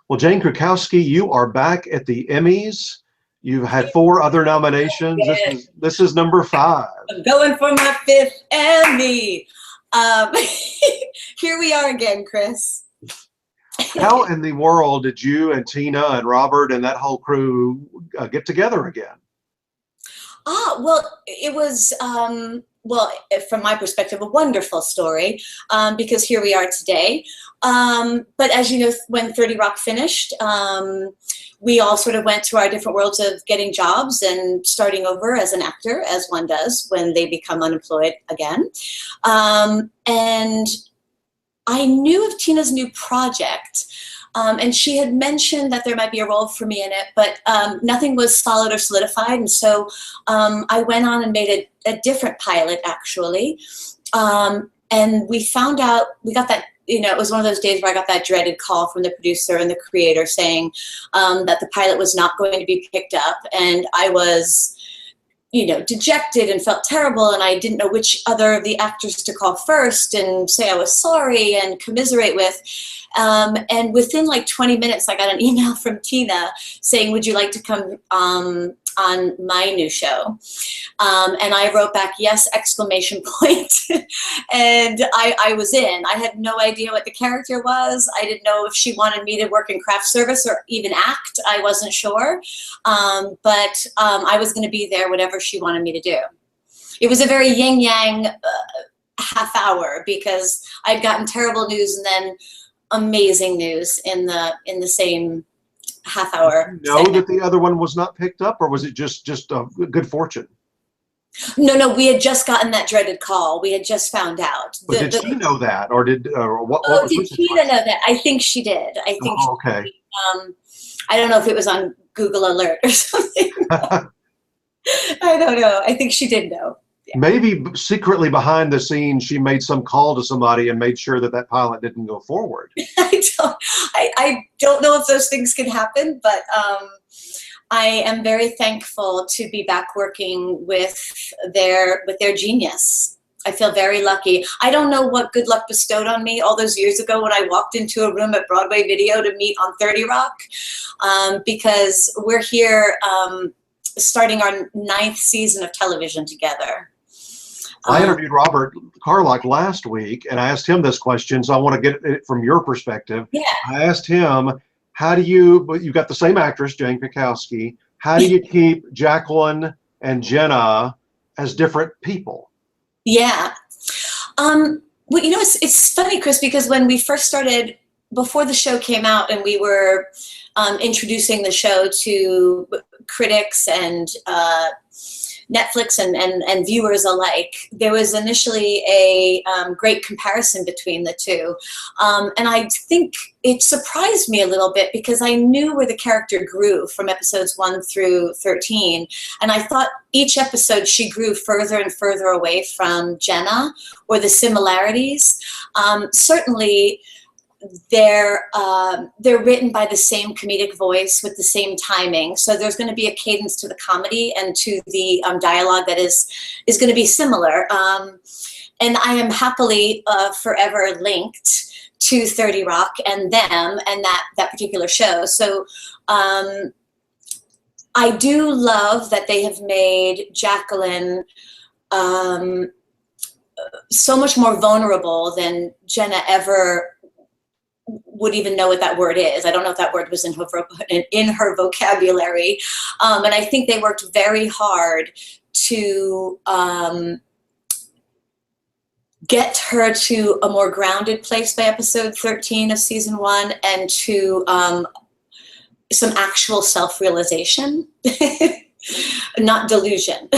Well, Jane Krakowski, you are back at the Emmys. You've had 4 other nominations. This is number 5. I'm going for my 5th Emmy. Here we are again, Chris. How in the world did you and Tina and Robert and that whole crew get together again? Well, it was, well, from my perspective, a wonderful story, because here we are today. But as you know, when 30 Rock finished, we all sort of went through our different worlds of getting jobs and starting over as an actor, as one does when they become unemployed again. And I knew of Tina's new project, and she had mentioned that there might be a role for me in it, but nothing was solid or solidified. And so I went on and made a different pilot, actually. And we found out, we got that, you know, it was one of those days where I got that dreaded call from the producer and the creator saying that the pilot was not going to be picked up. And I was, you know, dejected and felt terrible, and I didn't know which other of the actors to call first and say I was sorry and commiserate with. And within like 20 minutes, I got an email from Tina saying, would you like to come on my new show? And I wrote back, yes, exclamation point. And I was in. I had no idea what the character was. I didn't know if she wanted me to work in craft service or even act. I wasn't sure. But I was going to be there, whatever she wanted me to do. It was a very yin-yang half hour, because I'd gotten terrible news and then amazing news in the same half hour. Did you know that the other one was not picked up, or was it just a good fortune? No, we had just gotten that dreaded call. We had just found out. Did she know that, or did what? Oh, did Tina know that? I think she did. I think. Oh, okay. I don't know if it was on Google Alert or something. I don't know. I think she did know. Yeah. Maybe secretly behind the scenes, she made some call to somebody and made sure that that pilot didn't go forward. I don't know if those things can happen, but I am very thankful to be back working with their genius. I feel very lucky. I don't know what good luck bestowed on me all those years ago when I walked into a room at Broadway Video to meet on 30 Rock, because we're here starting our 9th season of television together. I interviewed Robert Carlock last week, and I asked him this question, so I want to get it from your perspective. Yeah. I asked him, how do you, but you've got the same actress, Jane Krakowski, how do you keep Jacqueline and Jenna as different people? Yeah. Well, you know, it's funny, Chris, because when we first started, before the show came out and we were introducing the show to critics and Netflix and viewers alike, there was initially a great comparison between the two. And I think it surprised me a little bit, because I knew where the character grew from episodes 1 through 13. And I thought each episode she grew further and further away from Jenna, or the similarities. Certainly, they're written by the same comedic voice with the same timing, so there's going to be a cadence to the comedy and to the dialogue that is going to be similar, and I am happily forever linked to 30 Rock and them and that particular show. So I do love that they have made Jacqueline so much more vulnerable than Jenna ever would even know what that word is. I don't know if that word was in her vocabulary. And I think they worked very hard to get her to a more grounded place by episode 13 of season 1, and to some actual self-realization. Not delusion.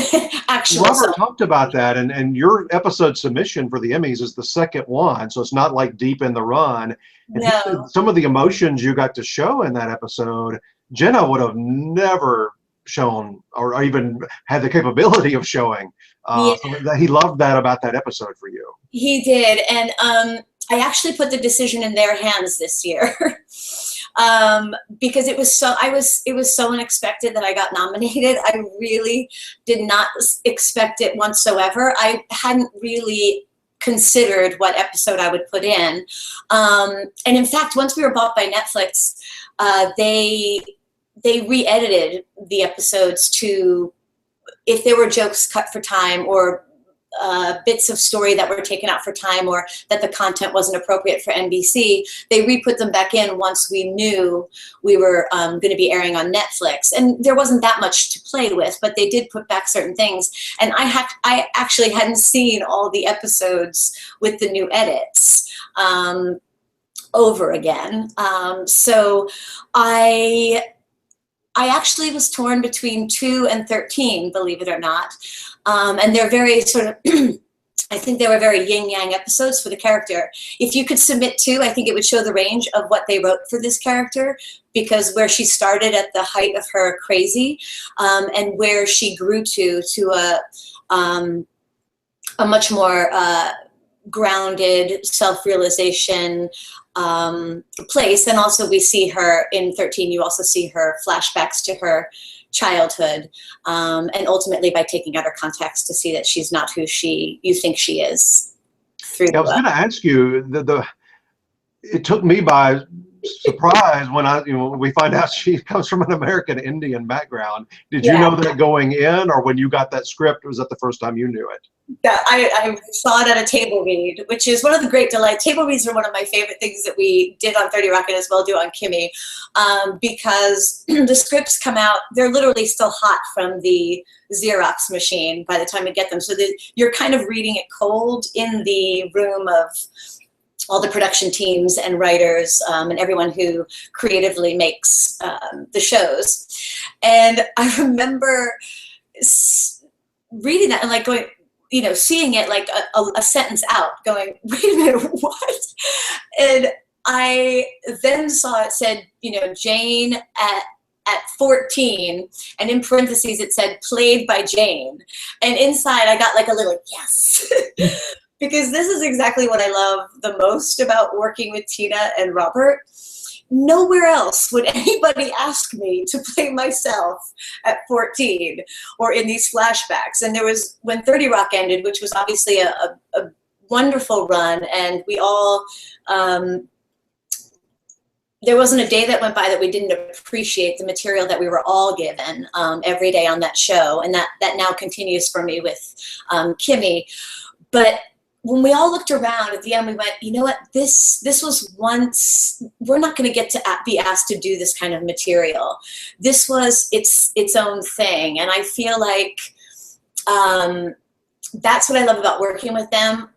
Actual. Robert talked about that, and your episode submission for the Emmys is the 2nd one, so it's not like deep in the run. And he said some of the emotions you got to show in that episode, Jenna would have never shown or even had the capability of showing. So he loved that about that episode for you. He did, and I actually put the decision in their hands this year. Because it was so unexpected that I got nominated. I really did not expect it whatsoever. I hadn't really considered what episode I would put in. And in fact, once we were bought by Netflix, they re-edited the episodes to, if there were jokes cut for time or bits of story that were taken out for time or that the content wasn't appropriate for NBC, they re-put them back in once we knew we were going to be airing on Netflix. And there wasn't that much to play with, but they did put back certain things. And I actually hadn't seen all the episodes with the new edits over again. So I actually was torn between 2 and 13, believe it or not. And they're very sort of, I think they were very yin-yang episodes for the character. If you could submit 2, I think it would show the range of what they wrote for this character, because where she started at the height of her crazy, and where she grew to a much more grounded self-realization place. And also we see her in 13, you also see her flashbacks to her childhood, and ultimately by taking out her context to see that she's not who you think she is. I was going to ask you, it took me by surprise when we find out she comes from an American Indian background. Did you know that going in, or when you got that script, was that the first time you knew it? Yeah, I saw it at a table read, which is one of the great delights. Table reads are one of my favorite things that we did on 30 Rock and as well do on Kimmy, because the scripts come out, they're literally still hot from the Xerox machine by the time we get them. So that you're kind of reading it cold in the room of all the production teams and writers, and everyone who creatively makes the shows. And I remember reading that and like going, seeing it like a sentence out, going, wait a minute, what? And I then saw it said, Jane at 14, and in parentheses it said played by Jane. And inside I got like a little yes. Because this is exactly what I love the most about working with Tina and Robert. Nowhere else would anybody ask me to play myself at 14 or in these flashbacks. And there was, when 30 Rock ended, which was obviously a wonderful run, and we all, there wasn't a day that went by that we didn't appreciate the material that we were all given every day on that show. And that now continues for me with Kimmy. But when we all looked around at the end, we went, you know what, this was once, we're not going to get to be asked to do this kind of material. This was its own thing. And I feel like that's what I love about working with them.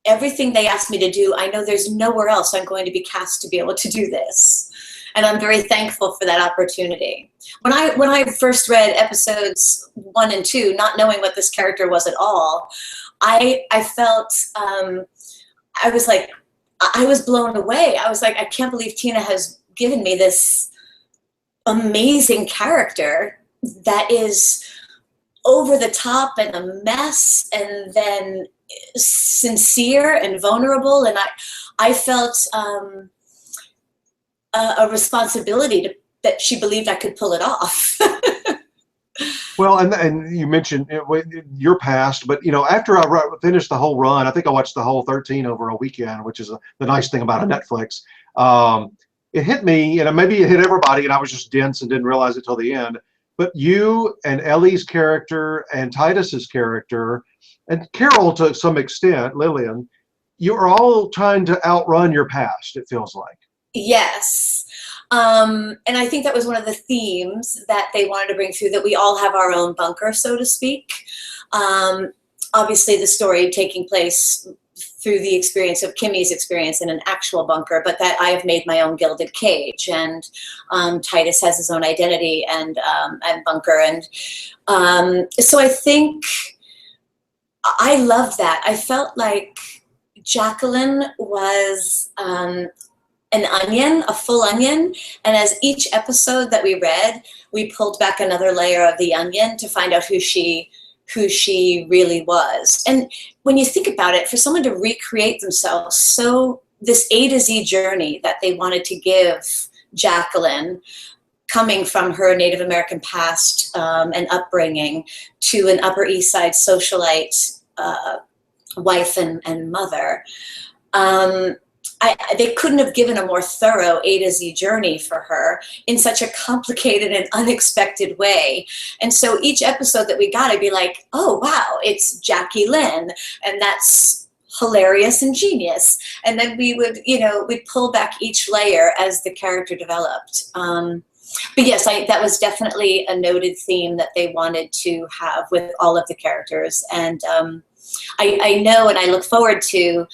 Everything they asked me to do, I know there's nowhere else I'm going to be cast to be able to do this. And I'm very thankful for that opportunity. When I first read episodes 1 and 2, not knowing what this character was at all, I felt, I was blown away. I was like, I can't believe Tina has given me this amazing character that is over the top and a mess, and then sincere and vulnerable. And I felt a responsibility that she believed I could pull it off. Well, and you mentioned your past, but after I finished the whole run, I think I watched the whole 13 over a weekend, which is the nice thing about a Netflix. It hit me, maybe it hit everybody, and I was just dense and didn't realize it till the end. But you and Ellie's character and Tituss's character, and Carol to some extent, Lillian, you are all trying to outrun your past, it feels like. Yes. And I think that was one of the themes that they wanted to bring through, that we all have our own bunker, so to speak. Obviously, the story taking place through the experience of Kimmy's experience in an actual bunker, but that I have made my own gilded cage, and Tituss has his own identity and bunker. And so I think I loved that. I felt like Jacqueline was an onion, a full onion, and as each episode that we read, we pulled back another layer of the onion to find out who she really was. And when you think about it, for someone to recreate themselves, so this A to Z journey that they wanted to give Jacqueline, coming from her Native American past and upbringing to an Upper East Side socialite wife and mother. They couldn't have given a more thorough A to Z journey for her in such a complicated and unexpected way. And so each episode that we got, I'd be like, oh, wow, it's Jackie Lynn. And that's hilarious and genius. And then we would, we'd pull back each layer as the character developed. But yes, that was definitely a noted theme that they wanted to have with all of the characters. And I know, and I look forward to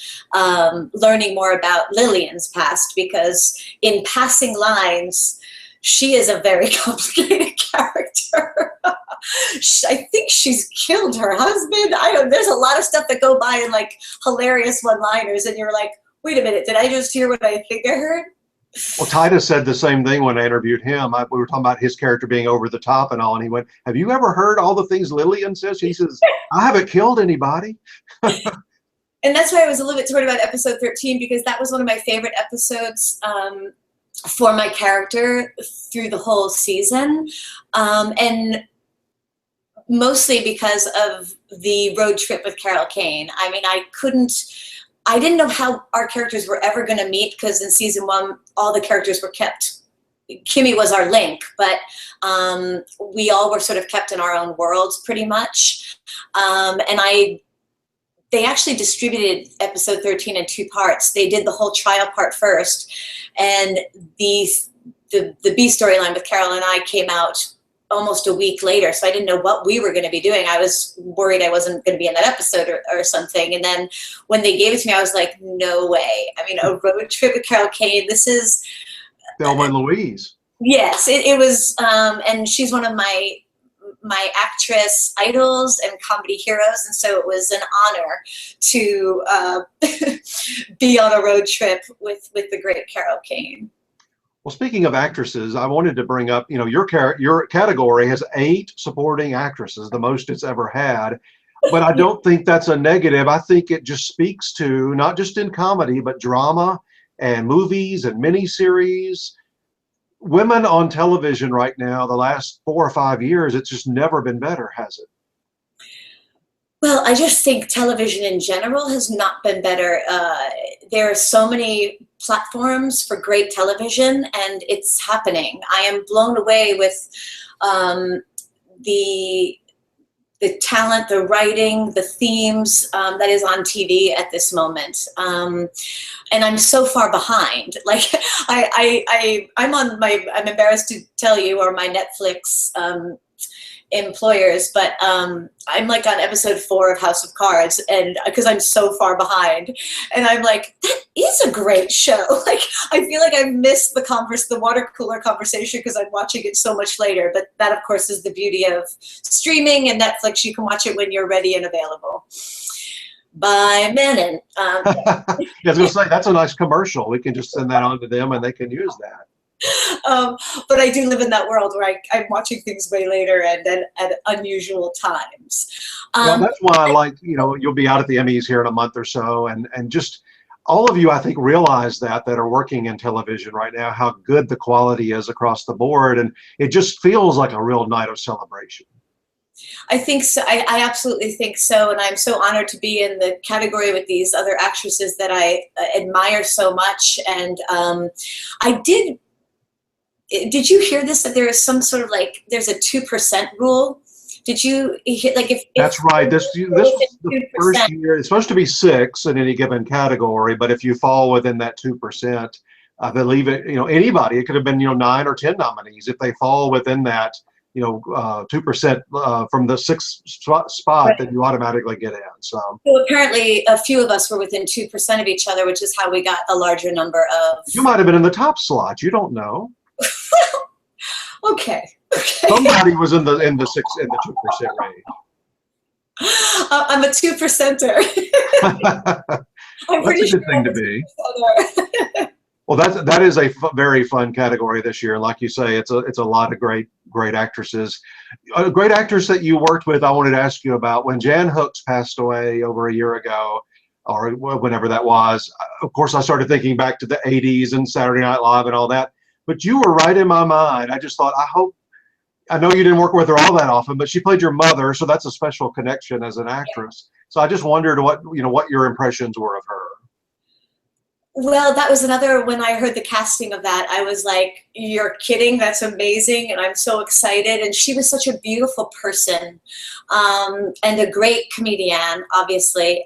learning more about Lillian's past, because in passing lines, she is a very complicated character. I think she's killed her husband. There's a lot of stuff that go by in like hilarious one-liners, and you're like, wait a minute, did I just hear what I think I heard? Well, Tituss said the same thing when I interviewed him. We were talking about his character being over the top and all, and he went, have you ever heard all the things Lillian says? He says, I haven't killed anybody. And that's why I was a little bit torn about episode 13, because that was one of my favorite episodes for my character through the whole season. And mostly because of the road trip with Carol Kane. I mean, I didn't know how our characters were ever going to meet, because in season 1, all the characters were kept. Kimmy was our link, but we all were sort of kept in our own worlds pretty much. And they actually distributed episode 13 in 2 parts. They did the whole trial part first, and the B storyline with Carol and I came out almost a week later, so I didn't know what we were going to be doing. I was worried I wasn't going to be in that episode or something. And then when they gave it to me, I was like, no way. I mean, a road trip with Carol Kane, this is... Thelma and Louise. Yes, it was, and she's one of my actress idols and comedy heroes, and so it was an honor to be on a road trip with the great Carol Kane. Well, speaking of actresses, I wanted to bring up, your category has 8 supporting actresses, the most it's ever had. But I don't think that's a negative. I think it just speaks to, not just in comedy, but drama and movies and miniseries. Women on television right now, the last 4 or 5 years, it's just never been better, has it? Well, I just think television in general has not been better. There are so many platforms for great television, and it's happening. I am blown away with the talent, the writing, the themes that is on TV at this moment. And I'm so far behind. Like I'm embarrassed to tell you, or my Netflix employers, but I'm like on episode 4 of House of Cards, and because I'm so far behind, and I'm like, that is a great show. Like, I feel like I've missed the water cooler conversation because I'm watching it so much later. But that, of course, is the beauty of streaming and Netflix. You can watch it when you're ready and available. By Menon. Yeah, I was going to say, that's a nice commercial. We can just send that on to them and they can use that. But I do live in that world where I'm watching things way later and at unusual times. Well, that's why I like, you'll be out at the Emmys here in a month or so, and just all of you, I think, realize that are working in television right now, how good the quality is across the board, and it just feels like a real night of celebration. I think so. I absolutely think so, and I'm so honored to be in the category with these other actresses that I admire so much. And Did you hear this, that there is some sort of there's a 2% rule? Did you hear, if that's right. This was the first year. It's supposed to be 6 in any given category, but if you fall within that 2%, I believe anybody, it could have been 9 or 10 nominees. If they fall within that 2% from the 6th spot, then you automatically get in. So apparently a few of us were within 2% of each other, which is how we got a larger number of. You might have been in the top slot. You don't know. Okay. Somebody was in the 2% range. I'm a 2%er. That's a good thing to be. Well, that is a very fun category this year. Like you say, it's a lot of great actresses. A great actress that you worked with, I wanted to ask you about. When Jan Hooks passed away over a year ago, or whenever that was, of course, I started thinking back to the 80s and Saturday Night Live and all that. But you were right in my mind. I just thought, I know you didn't work with her all that often, but she played your mother, so that's a special connection as an actress. So I just wondered what your impressions were of her. Well, that was another, when I heard the casting of that, I was like, you're kidding, that's amazing, and I'm so excited. And she was such a beautiful person, and a great comedian, obviously.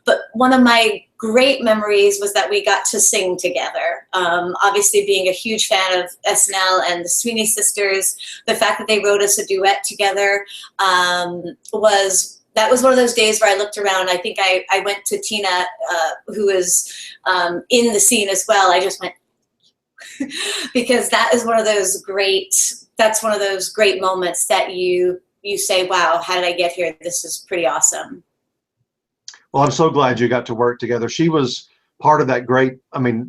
But one of my great memories was that we got to sing together. Obviously, being a huge fan of SNL and the Sweeney Sisters, the fact that they wrote us a duet together that was one of those days where I looked around. I think I went to Tina, who is in the scene as well. I just went, because that is one of those great moments that you say, wow, how did I get here? This is pretty awesome. Well, I'm so glad you got to work together. She was part of that great,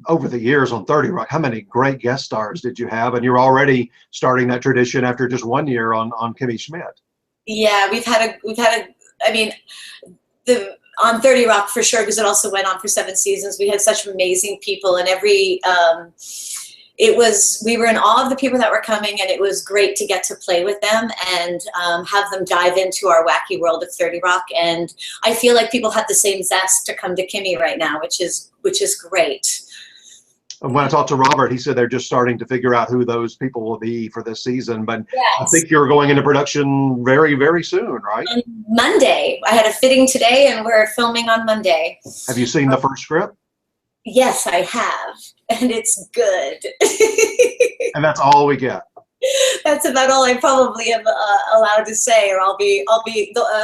over the years on 30 Rock, how many great guest stars did you have? And you're already starting that tradition after just 1 year on Kimmy Schmidt. Yeah, we've had a on 30 Rock for sure, because it also went on for 7 seasons. We had such amazing people, and we were in awe of the people that were coming, and it was great to get to play with them and have them dive into our wacky world of 30 Rock. And I feel like people have the same zest to come to Kimmy right now, which is great. When I talked to Robert, he said they're just starting to figure out who those people will be for this season. But yes. I think you're going into production very, very soon, right? On Monday. I had a fitting today, and we're filming on Monday. Have you seen the first script? Yes, I have, and it's good. And that's all we get. That's about all I probably am allowed to say, or the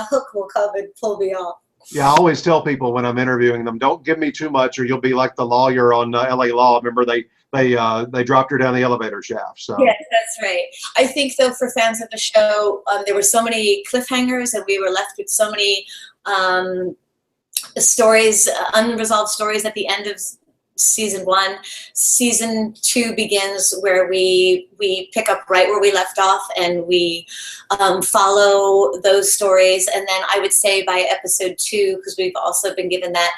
hook will come and pull me off. Yeah, I always tell people when I'm interviewing them, don't give me too much, or you'll be like the lawyer on LA Law. Remember, they dropped her down the elevator shaft. So yes, that's right. I think though, for fans of the show, there were so many cliffhangers, and we were left with so many stories, unresolved stories at the end of season 1. Season 2 begins where we pick up right where we left off, and we follow those stories. And then I would say by episode 2, because we've also been given that,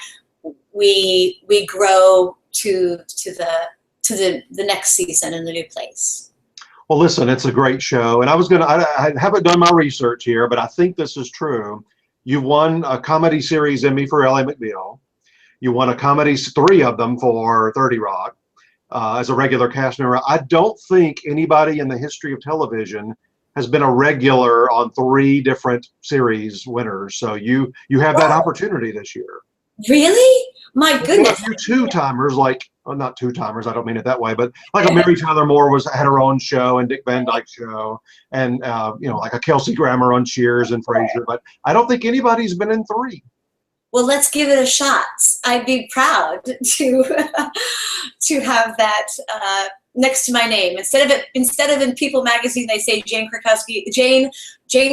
we grow to the next season in the new place. Well, listen, it's a great show, and I haven't done my research here, but I think this is true. You won a comedy series Emmy for Ally McBeal. You won a comedy, 3 of them for 30 Rock, as a regular cast member. I don't think anybody in the history of television has been a regular on 3 different series winners. So you have that opportunity this year. Really? My goodness. A few two-timers, not two-timers, I don't mean it that way, but like a Mary Tyler Moore had her own show, and Dick Van Dyke show, and like a Kelsey Grammer on Cheers and Frasier. But I don't think anybody's been in 3. Well, let's give it a shot. I'd be proud to have that next to my name. Instead of in People magazine they say Jane Krakowski, Jane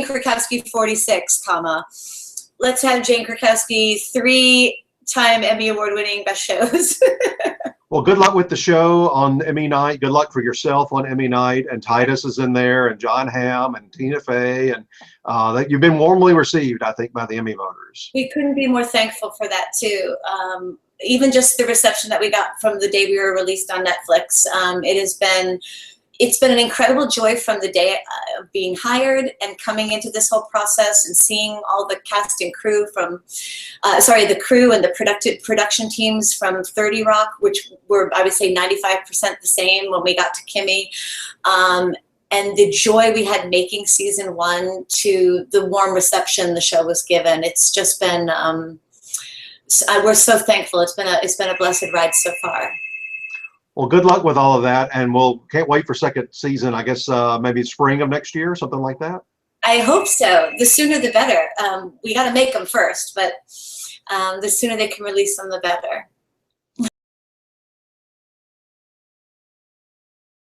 Krakowski 46, comma. Let's have Jane Krakowski 3-time Emmy Award-winning best shows. Well, good luck with the show on Emmy night. Good luck for yourself on Emmy night. And Tituss is in there, and John Hamm, and Tina Fey, and that you've been warmly received, I think, by the Emmy voters. We couldn't be more thankful for that too. Even just the reception that we got from the day we were released on Netflix. It's been an incredible joy from the day of being hired and coming into this whole process, and seeing all the cast and crew the crew and the production teams from 30 Rock, which were, I would say, 95% the same when we got to Kimmy. And the joy we had making season 1 to the warm reception the show was given. It's just been, we're so thankful. It's been a blessed ride so far. Well, good luck with all of that, and can't wait for second season. I guess maybe spring of next year, something like that. I hope so. The sooner the better. We got to make them first, but the sooner they can release them, the better.